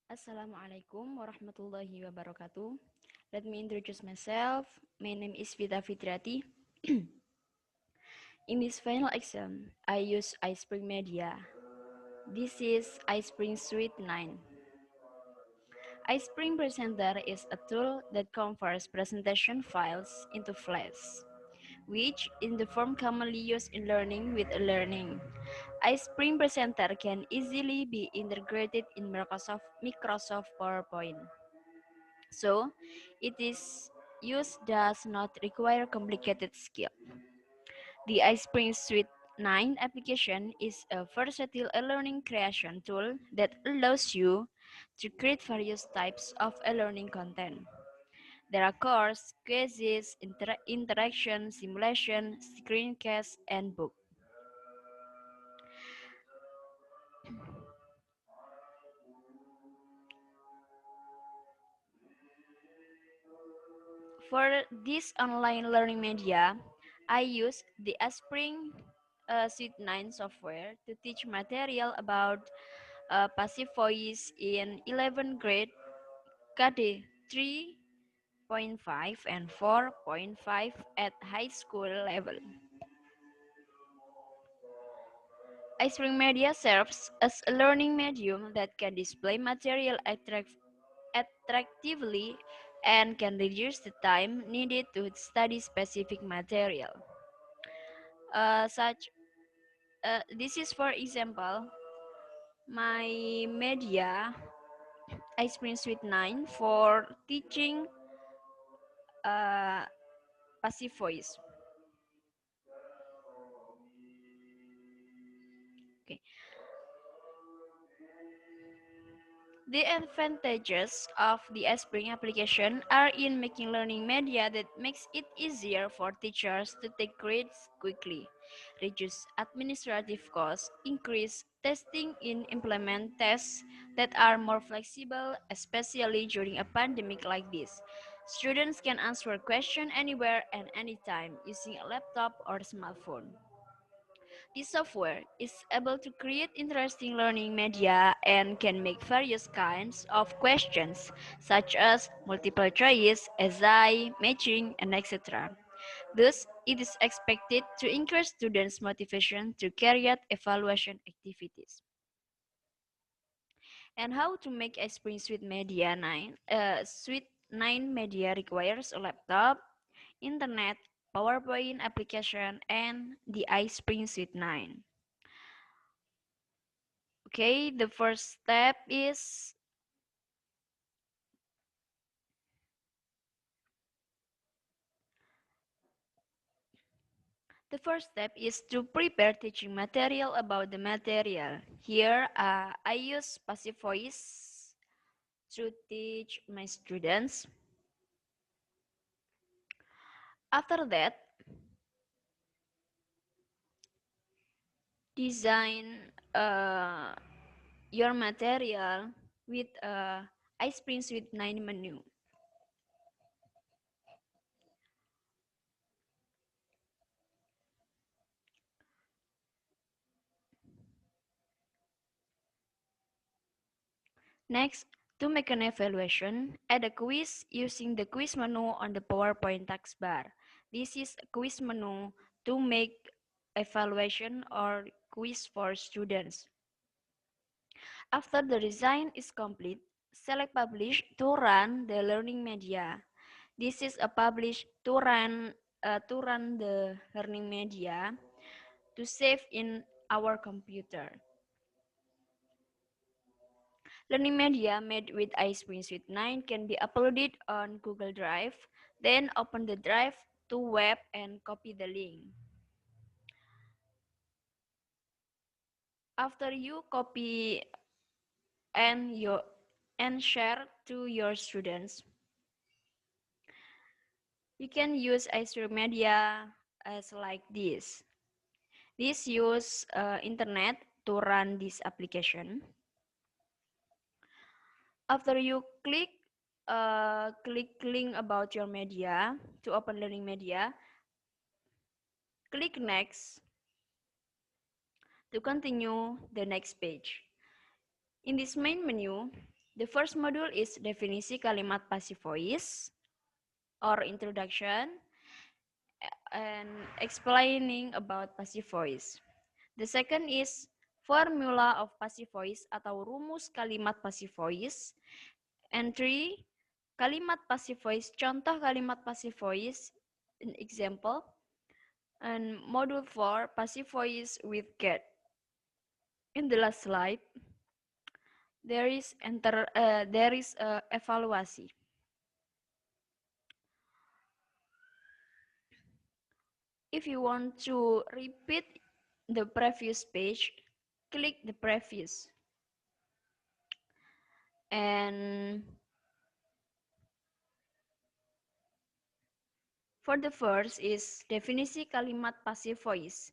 Assalamualaikum warahmatullahi wabarakatuh. Let me introduce myself. My name is Vita Fitriati. In this final exam, I use iSpring Media. This is iSpring Suite 9. iSpring Presenter is a tool that converts presentation files into Flash, which is the form commonly used in learning with learning. iSpring Presenter can easily be integrated in Microsoft PowerPoint. So, it is use does not require complicated skill. The iSpring Suite 9 application is a versatile e-learning creation tool that allows you to create various types of e-learning content. There are course, quizzes, interaction, simulation, screencasts, and book. For this online learning media, I use the iSpring Suite 9 software to teach material about passive voice in 11th grade KD 3.5 and 4.5 at high school level. iSpring Media serves as a learning medium that can display material attractively and can reduce the time needed to study specific material. Such This is for example my media iSpring Suite 9 for teaching uh, passive voice. Okay. The advantages of the iSpring application are in making learning media that makes it easier for teachers to take grades quickly, reduce administrative costs, increase testing in implement tests that are more flexible, especially during a pandemic like this. Students can answer questions anywhere and anytime using a laptop or smartphone. This software is able to create interesting learning media and can make various kinds of questions, such as multiple choice, essay, matching, and etc. Thus, it is expected to increase students' motivation to carry out evaluation activities. And how to make a Spring Suite Media 9? Suite 9 Media requires a laptop, internet, PowerPoint application, and the iSpring Suite 9. Okay, the first step is to prepare teaching material about the material. Here, I use passive voice to teach my students. After that, design your material with iSpring Suite 9 menu. Next, to make an evaluation, add a quiz using the quiz menu on the PowerPoint taskbar. This is a quiz menu to make evaluation or quiz for students. After the design is complete, select Publish to run the learning media. This is a publish to run the learning media to save in our computer. Learning media made with iSpring Suite 9 can be uploaded on Google Drive. Then open the drive to web and copy the link. After you copy and share to your students, you can use iSpring Media as like this. This use internet to run this application. After you click link about your media to open learning media, click next to continue the next page. In this main menu, The first module is definisi kalimat passive voice or introduction and explaining about passive voice. The second is formula of passive voice atau rumus kalimat passive voice. And three, kalimat passive voice, contoh kalimat passive voice, an example. And module 4, passive voice with get. In the last slide, there is evaluasi. If you want to repeat the previous page, click the previous. And for the first is definisi kalimat passive voice.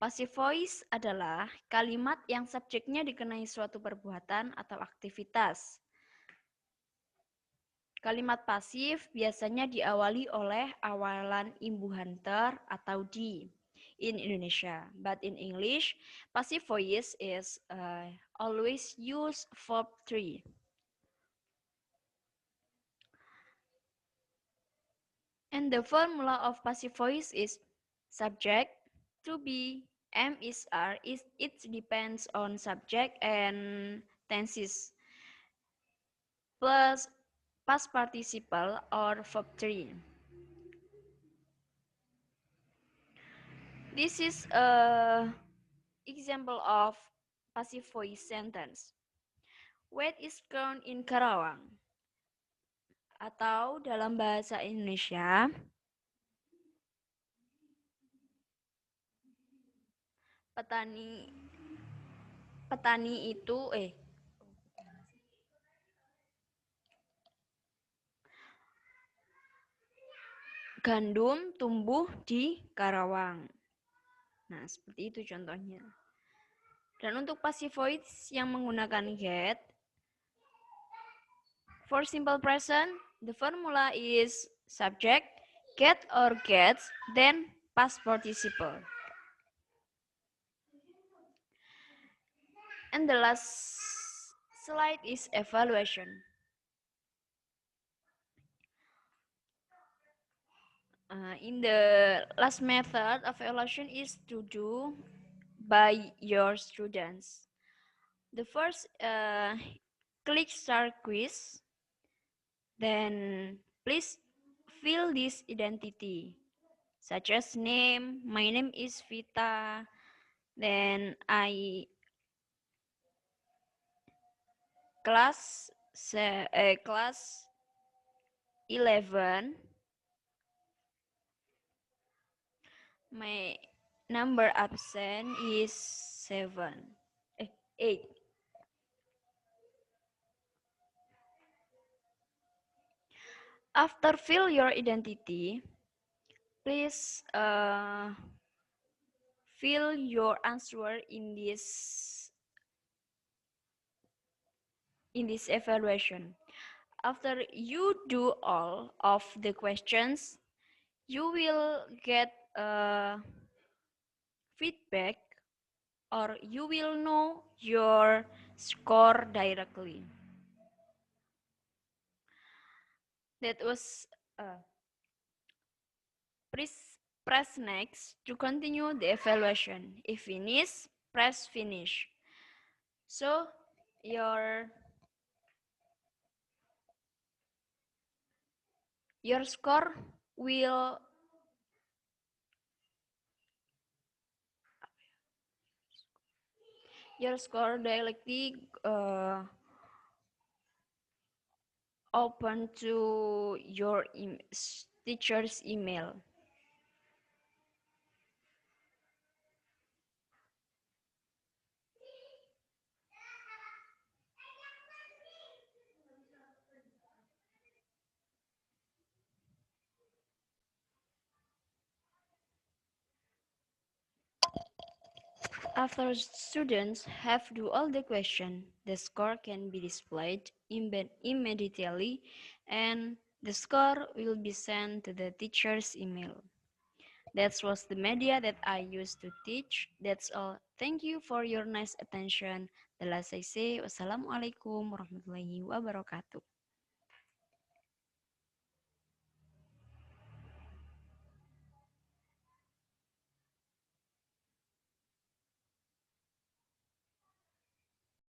Passive voice adalah kalimat yang subjeknya dikenai suatu perbuatan atau aktivitas. Kalimat pasif biasanya diawali oleh awalan imbuhan ter atau di in Indonesia. But in English, passive voice is always use verb 3. And the formula of passive voice is subject, to be, am is are, it depends on subject and tenses, plus past participle or verb 3. This is a example of passive voice sentence. Wet is ground in Karawang. Atau dalam bahasa Indonesia, petani itu gandum tumbuh di Karawang. Nah, seperti itu contohnya. Dan untuk passive voice yang menggunakan get, for simple present, the formula is subject, get or gets, then past participle. And the last slide is evaluation. In the last method of evaluation is to do by your students. The first, click start quiz. Then please fill this identity, such as name. My name is Vita. Then class 11. My number absent is 8. After fill your identity, please fill your answer in this evaluation. After you do all of the questions, you will get feedback or you will know your score directly. That was press next to continue the evaluation. If finish, press finish. So your score will directly open to your teacher's email. After students have do all the question, the score can be displayed immediately and the score will be sent to the teacher's email. That was the media that I used to teach. That's all. Thank you for your nice attention. The last I say, wassalamualaikum warahmatullahi wabarakatuh.